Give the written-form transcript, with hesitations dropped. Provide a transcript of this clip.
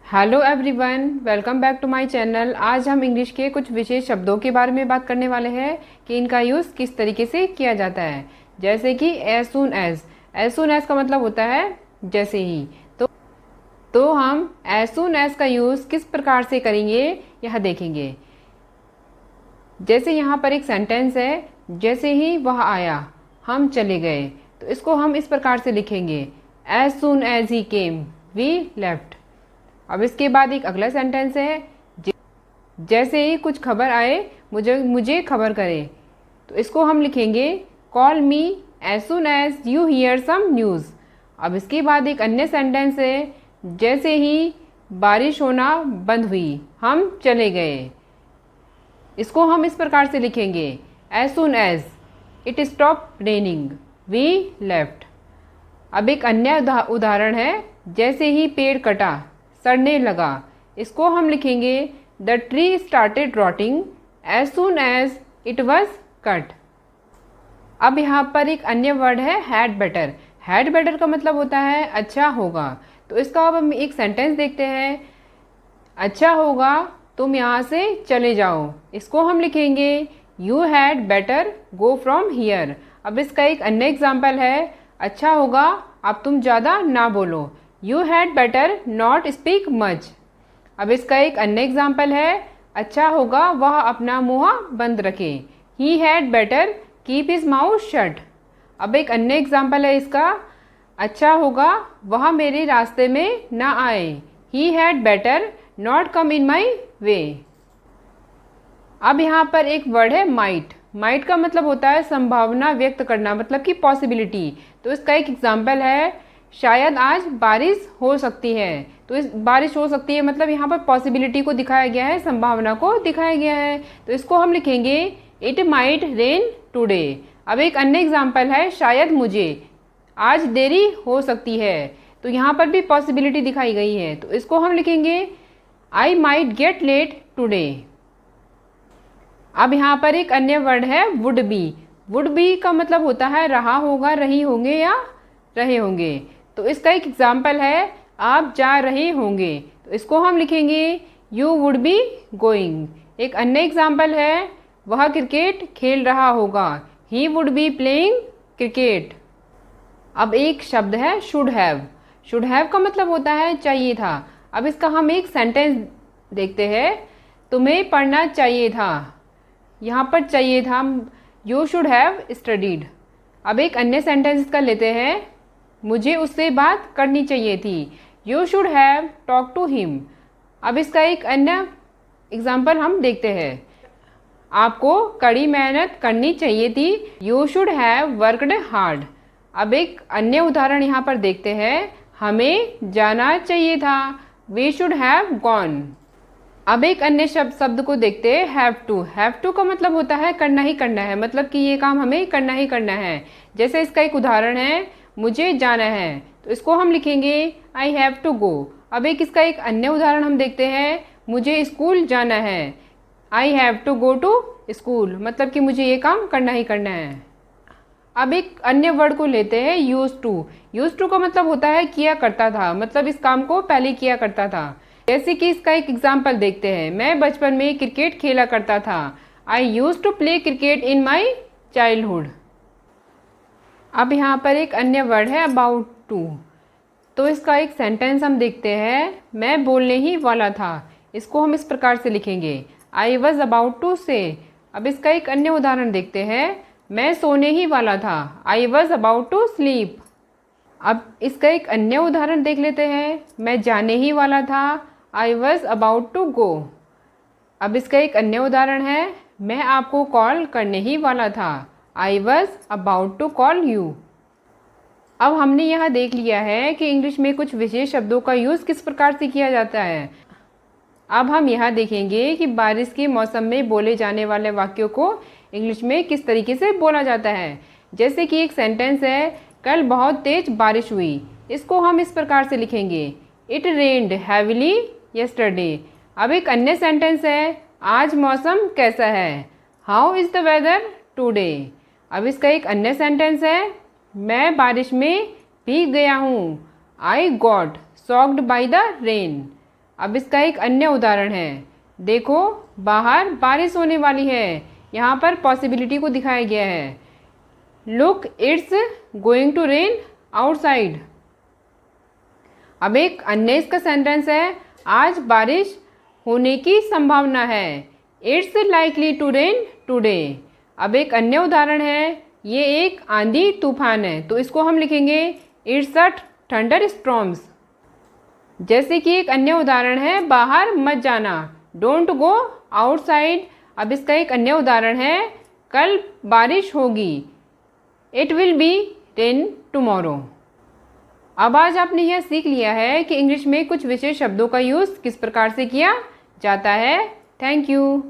Hello everyone, welcome back to my channel. आज हम English के कुछ विशेष शब्दों के बारे में बात करने वाले हैं कि इनका यूज़ किस तरीके से किया जाता है। जैसे कि एज सून एज का मतलब होता है जैसे ही। तो हम एज सून एज का यूज़ किस प्रकार से करेंगे यह देखेंगे। जैसे यहाँ पर एक सेंटेंस है, जैसे ही वह आया हम चले गए, तो इसको हम इस प्रकार से लिखेंगे, as soon as he came we left. अब इसके बाद एक अगला सेंटेंस है, जैसे ही कुछ खबर आए मुझे मुझे खबर करे, तो इसको हम लिखेंगे, call me as soon as you hear some news. अब इसके बाद एक अन्य सेंटेंस है, जैसे ही बारिश होना बंद हुई हम चले गए। इसको हम इस प्रकार से लिखेंगे, as soon as it stop raining we left. अब एक अन्य उदाहरण है, जैसे ही पेड़ कटा सड़ने लगा। इसको हम लिखेंगे, the tree started rotting as soon as it was cut. अब यहाँ पर एक अन्य वर्ड है, हैड बेटर। हैड बेटर का मतलब होता है अच्छा होगा। तो इसका अब हम एक सेंटेंस देखते हैं, अच्छा होगा तुम यहाँ से चले जाओ। इसको हम लिखेंगे, you had better go from here. अब इसका एक अन्य एग्जाम्पल है, अच्छा होगा अब तुम ज़्यादा ना बोलो, you had better not speak much. अब इसका एक अन्य एग्जाम्पल है, अच्छा होगा वह अपना मुँह बंद रखे, ही had better keep his mouth shut. अब एक अन्य एग्जाम्पल है इसका, अच्छा होगा वह मेरे रास्ते में ना आए, he had better not come in my way. अब यहाँ पर एक वर्ड है, माइट। माइट का मतलब होता है संभावना व्यक्त करना, मतलब कि पॉसिबिलिटी। तो इसका एक एग्जाम्पल है, शायद आज बारिश हो सकती है। तो इस बारिश हो सकती है मतलब यहाँ पर पॉसिबिलिटी को दिखाया गया है, संभावना को दिखाया गया है। तो इसको हम लिखेंगे, इट माइट रेन टुडे। अब एक अन्य एग्जाम्पल है, शायद मुझे आज देरी हो सकती है। तो यहाँ पर भी पॉसिबिलिटी दिखाई गई है। तो इसको हम लिखेंगे, I might get late today. अब यहाँ पर एक अन्य वर्ड है, वुड बी। वुड बी का मतलब होता है रहा होगा, रही होंगे या रहे होंगे। तो इसका एक एग्जाम्पल है, आप जा रहे होंगे। तो इसको हम लिखेंगे, यू वुड बी गोइंग। एक अन्य एग्जाम्पल है, वह क्रिकेट खेल रहा होगा, he would be playing cricket. अब एक शब्द है, शुड हैव। शुड हैव का मतलब होता है चाहिए था। अब इसका हम एक सेंटेंस देखते हैं, तुम्हें पढ़ना चाहिए था। यहाँ पर चाहिए था, यू शुड हैव स्टडीड। अब एक अन्य सेंटेंस इसका लेते हैं, मुझे उससे बात करनी चाहिए थी, you should have talk to him. अब इसका एक अन्य एग्जाम्पल हम देखते हैं, आपको कड़ी मेहनत करनी चाहिए थी, you should have worked hard. अब एक अन्य उदाहरण यहाँ पर देखते हैं, हमें जाना चाहिए था, वी शुड हैव गॉन। अब एक अन्य शब्द को देखते हैं, हैव टू। हैव टू का मतलब होता है करना ही करना है, मतलब कि ये काम हमें करना ही करना है। जैसे इसका एक उदाहरण है, मुझे जाना है। तो इसको हम लिखेंगे, आई हैव टू गो। अब एक इसका एक अन्य उदाहरण हम देखते हैं, मुझे स्कूल जाना है, I have to go to school, मतलब कि मुझे ये काम करना ही करना है। अब एक अन्य वर्ड को लेते हैं, यूज टू। यूज टू का मतलब होता है किया करता था, मतलब इस काम को पहले किया करता था। जैसे कि इसका एक एग्जाम्पल देखते हैं, मैं बचपन में क्रिकेट खेला करता था, I used to play cricket in my childhood. अब यहाँ पर एक अन्य वर्ड है, अबाउट टू। तो इसका एक सेंटेंस हम देखते हैं, मैं बोलने ही वाला था। इसको हम इस प्रकार से लिखेंगे, आई वॉज अबाउट टू से। अब इसका एक अन्य उदाहरण देखते हैं, मैं सोने ही वाला था, I was about to sleep. अब इसका एक अन्य उदाहरण देख लेते हैं, मैं जाने ही वाला था, I was about to go. अब इसका एक अन्य उदाहरण है, मैं आपको कॉल करने ही वाला था, I was about to call you. अब हमने यह देख लिया है कि इंग्लिश में कुछ विशेष शब्दों का यूज़ किस प्रकार से किया जाता है। अब हम यह देखेंगे कि बारिश के मौसम में बोले जाने वाले वाक्यों को इंग्लिश में किस तरीके से बोला जाता है। जैसे कि एक सेंटेंस है, कल बहुत तेज बारिश हुई। इसको हम इस प्रकार से लिखेंगे, इट रेन्ड हैविली यस्टरडे। अब एक अन्य सेंटेंस है, आज मौसम कैसा है, how is the weather today. अब इसका एक अन्य सेंटेंस है, मैं बारिश में भीग गया हूँ, I got socked by the rain. अब इसका एक अन्य उदाहरण है, देखो बाहर बारिश होने वाली है। यहाँ पर पॉसिबिलिटी को दिखाया गया है। Look it's going to rain outside. अब एक अन्य इसका सेंटेंस है, आज बारिश होने की संभावना है। It's likely to rain today. अब एक अन्य उदाहरण है, ये एक आंधी तूफान है, तो इसको हम लिखेंगे इट्स अ थंडर स्टॉर्म्स। जैसे कि एक अन्य उदाहरण है, बाहर मत जाना, डोंट गो आउटसाइड। अब इसका एक अन्य उदाहरण है, कल बारिश होगी, it will be rain tomorrow. अब आज आपने यह सीख लिया है कि इंग्लिश में कुछ विशेष शब्दों का यूज़ किस प्रकार से किया जाता है। Thank you.